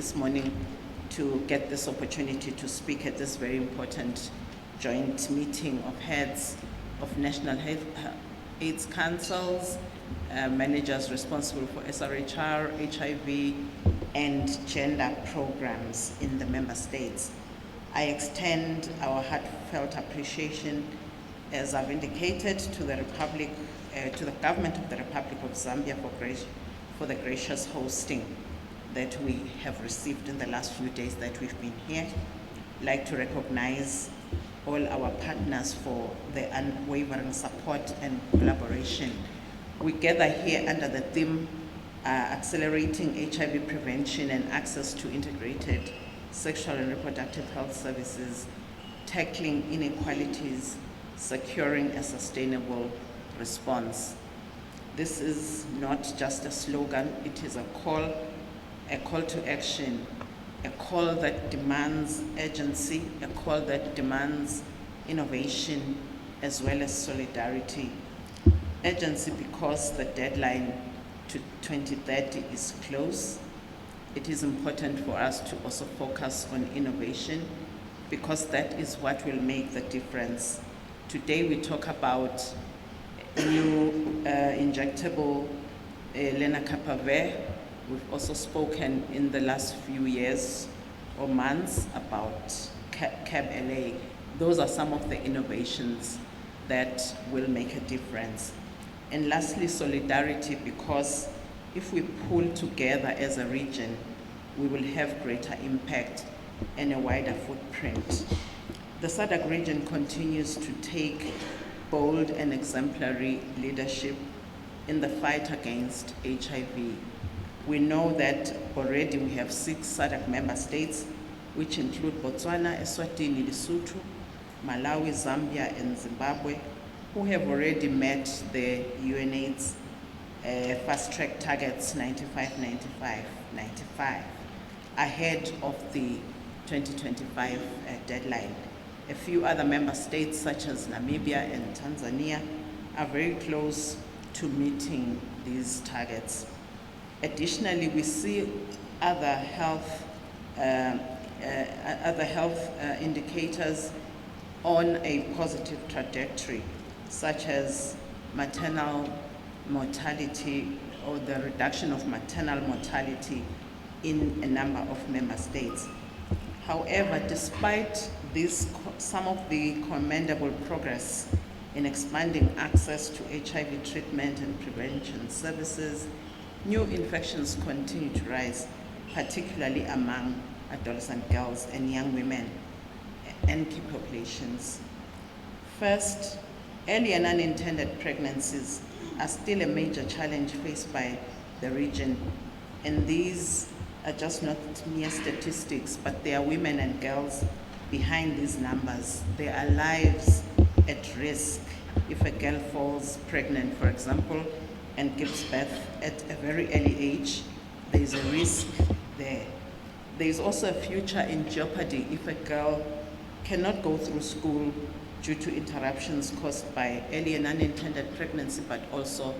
this morning to get this opportunity to speak at this very important joint meeting of heads of national AIDS councils, managers responsible for SRHR, HIV, and gender programs in the member states. I extend our heartfelt appreciation, as I've indicated, to the government of the Republic of Zambia for the gracious hosting that we have received in the last few days that we've been here. I'd like to recognize all our partners for the unwavering support and collaboration. We gather here under the theme Accelerating HIV Prevention and Access to Integrated Sexual and Reproductive Health Services, Tackling Inequalities, Securing a Sustainable Response. This is not just a slogan, it is a call to action, a call that demands urgency, a call that demands innovation as well as solidarity. Urgency because the deadline to 2030 is close. It is important for us to also focus on innovation because that is what will make the difference. Today we talk about new injectable lenacapavir. We've also spoken in the last few years or months about CAB-LA. Those are some of the innovations that will make a difference. And lastly, solidarity, because if we pull together as a region, we will have greater impact and a wider footprint. The SADC region continues to take bold and exemplary leadership in the fight against HIV. We know that already we have 6 SADC member states, which include Botswana, Eswatini, Lesotho, Malawi, Zambia, and Zimbabwe, who have already met the UNAIDS fast-track targets 95, 95, 95, ahead of the 2025 deadline. A few other member states, such as Namibia and Tanzania, are very close to meeting these targets. Additionally, we see other health indicators on a positive trajectory, such as maternal mortality or the reduction of maternal mortality in a number of member states. However, despite some of the commendable progress in expanding access to HIV treatment and prevention services, new infections continue to rise, particularly among adolescent girls and young women and key populations. First, early and unintended pregnancies are still a major challenge faced by the region, and these are just not mere statistics, but there are women and girls behind these numbers. There are lives at risk. If a girl falls pregnant, for example, and gives birth at a very early age, there is a risk there. There is also a future in jeopardy if a girl cannot go through school due to interruptions caused by early and unintended pregnancy, but also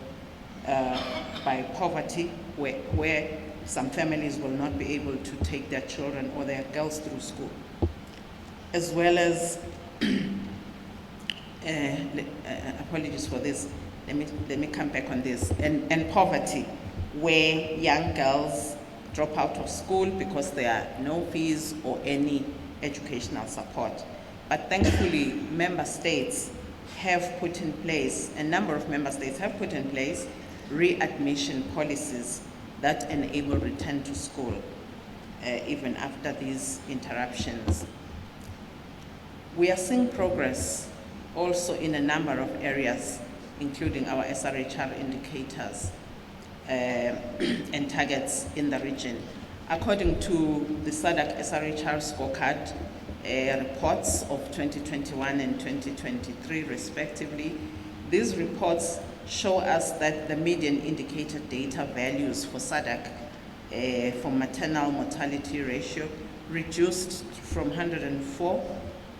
by poverty, where some families will not be able to take their children or their girls through school, as well as, apologies for this, let me come back on this, and poverty, where young girls drop out of school because there are no fees or any educational support. But thankfully, member states have put in place, a number of member states have put in place readmission policies that enable return to school even after these interruptions. We are seeing progress also in a number of areas, including our SRHR indicators and targets in the region. According to the SADC SRHR scorecard reports of 2021 and 2023 respectively, these reports show us that the median indicator data values for SADC for maternal mortality ratio reduced from 104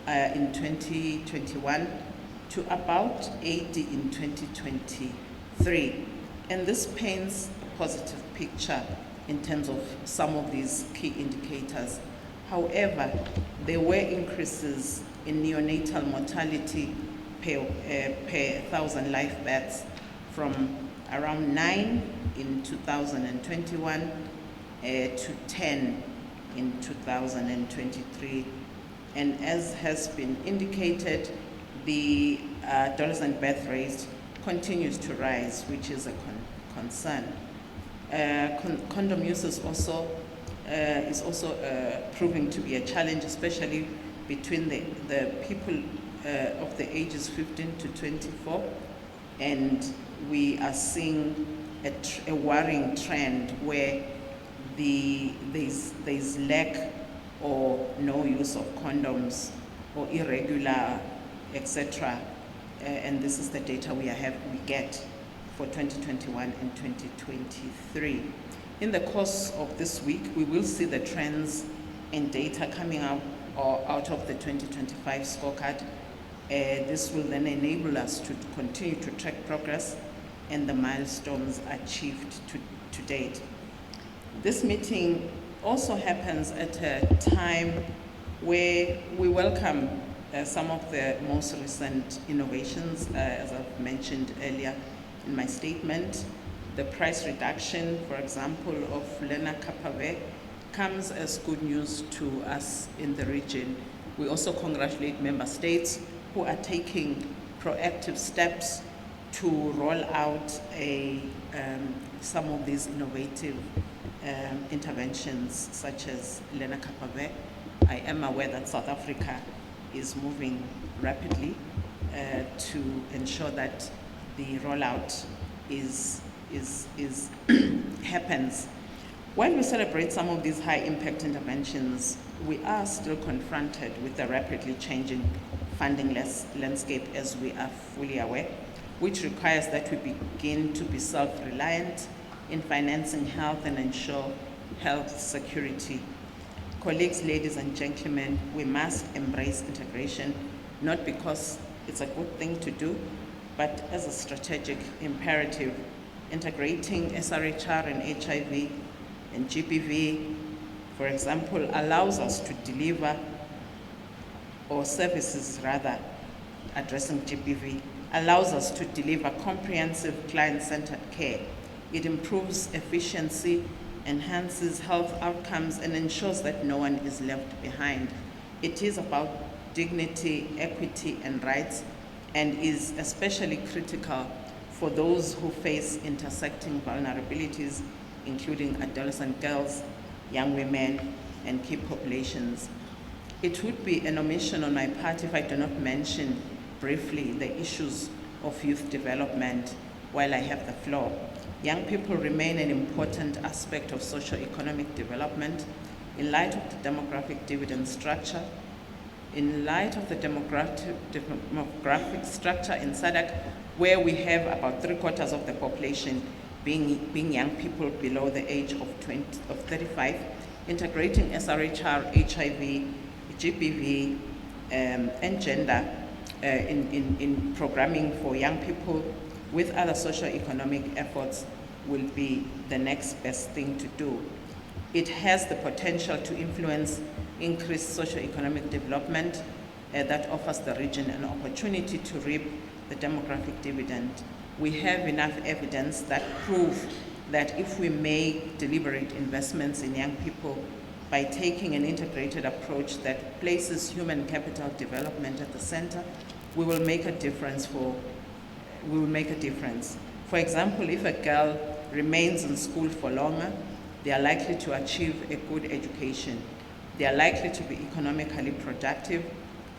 in 2021 to about 80 in 2023. And this paints a positive picture in terms of some of these key indicators. However, there were increases in neonatal mortality per 1,000 live births from around 9 in 2021 to 10 in 2023. And as has been indicated, the adolescent birth rate continues to rise, which is a concern. Condom use is also proving to be a challenge, especially between the people of the ages 15 to 24, and we are seeing a worrying trend where there's lack or no use of condoms or irregular, etc. And this is the data we get for 2021 and 2023. In the course of this week, we will see the trends and data coming out of the 2025 scorecard. This will then enable us to continue to track progress and the milestones achieved to date. This meeting also happens at a time where we welcome some of the most recent innovations, as I've mentioned earlier in my statement. The price reduction, for example, of lenacapavir comes as good news to us in the region. We also congratulate member states who are taking proactive steps to roll out some of these innovative interventions, such as lenacapavir. I am aware that South Africa is moving rapidly to ensure that the rollout happens. While we celebrate some of these high-impact interventions, we are still confronted with the rapidly changing funding landscape, as we are fully aware, which requires that we begin to be self-reliant in financing health and ensure health security. Colleagues, ladies and gentlemen, we must embrace integration, not because it's a good thing to do, but as a strategic imperative. Integrating SRHR and HIV and GBV, for example, allows us to deliver, or services rather, addressing GBV, allows us to deliver comprehensive client-centered care. It improves efficiency, enhances health outcomes, and ensures that no one is left behind. It is about dignity, equity, and rights, and is especially critical for those who face intersecting vulnerabilities, including adolescent girls, young women, and key populations. It would be an omission on my part if I do not mention briefly the issues of youth development while I have the floor. Young people remain an important aspect of socio-economic development in light of the demographic dividend structure, in light of the demographic structure in SADC, where we have about 3/4 of the population being young people below the age of 35, integrating SRHR, HIV, GBV, and gender in programming for young people with other socio-economic efforts will be the next best thing to do. It has the potential to influence increased socio-economic development that offers the region an opportunity to reap the demographic dividend. We have enough evidence that prove that if we make deliberate investments in young people by taking an integrated approach that places human capital development at the center, we will make a difference. For example, if a girl remains in school for longer, they are likely to achieve a good education. They are likely to be economically productive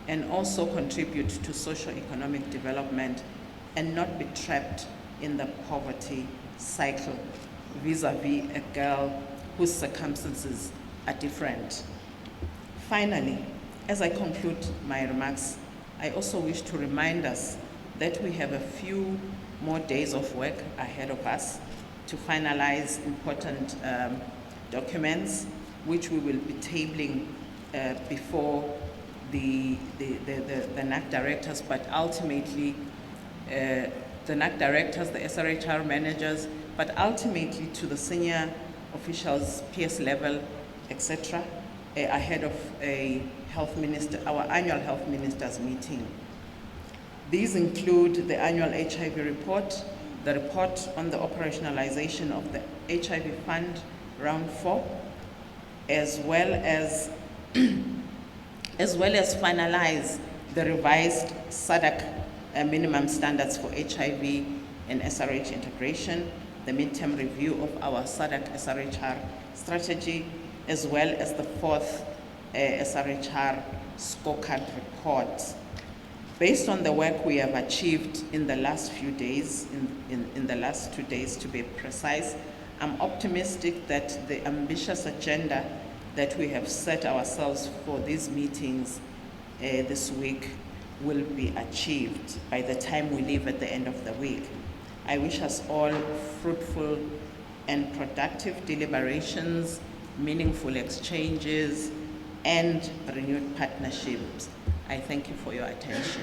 and also contribute to socio-economic development and not be trapped in the poverty cycle vis-a-vis a girl whose circumstances are different. Finally, as I conclude my remarks, I also wish to remind us that we have a few more days of work ahead of us to finalize important documents, which we will be tabling before the NAC directors, but ultimately the NAC directors, the SRHR managers, but ultimately to the senior officials, PS level, etc., ahead of our annual health ministers meeting. These include the annual HIV report, the report on the operationalization of the HIV Fund Round 4, as well as finalize the revised SADC minimum standards for HIV and SRH integration, the midterm review of our SADC SRHR strategy, as well as the 4th SRHR scorecard report. Based on the work we have achieved in the last few days, in the last 2 days to be precise, I'm optimistic that the ambitious agenda that we have set ourselves for these meetings this week will be achieved by the time we leave at the end of the week. I wish us all fruitful and productive deliberations, meaningful exchanges, and renewed partnerships. I thank you for your attention.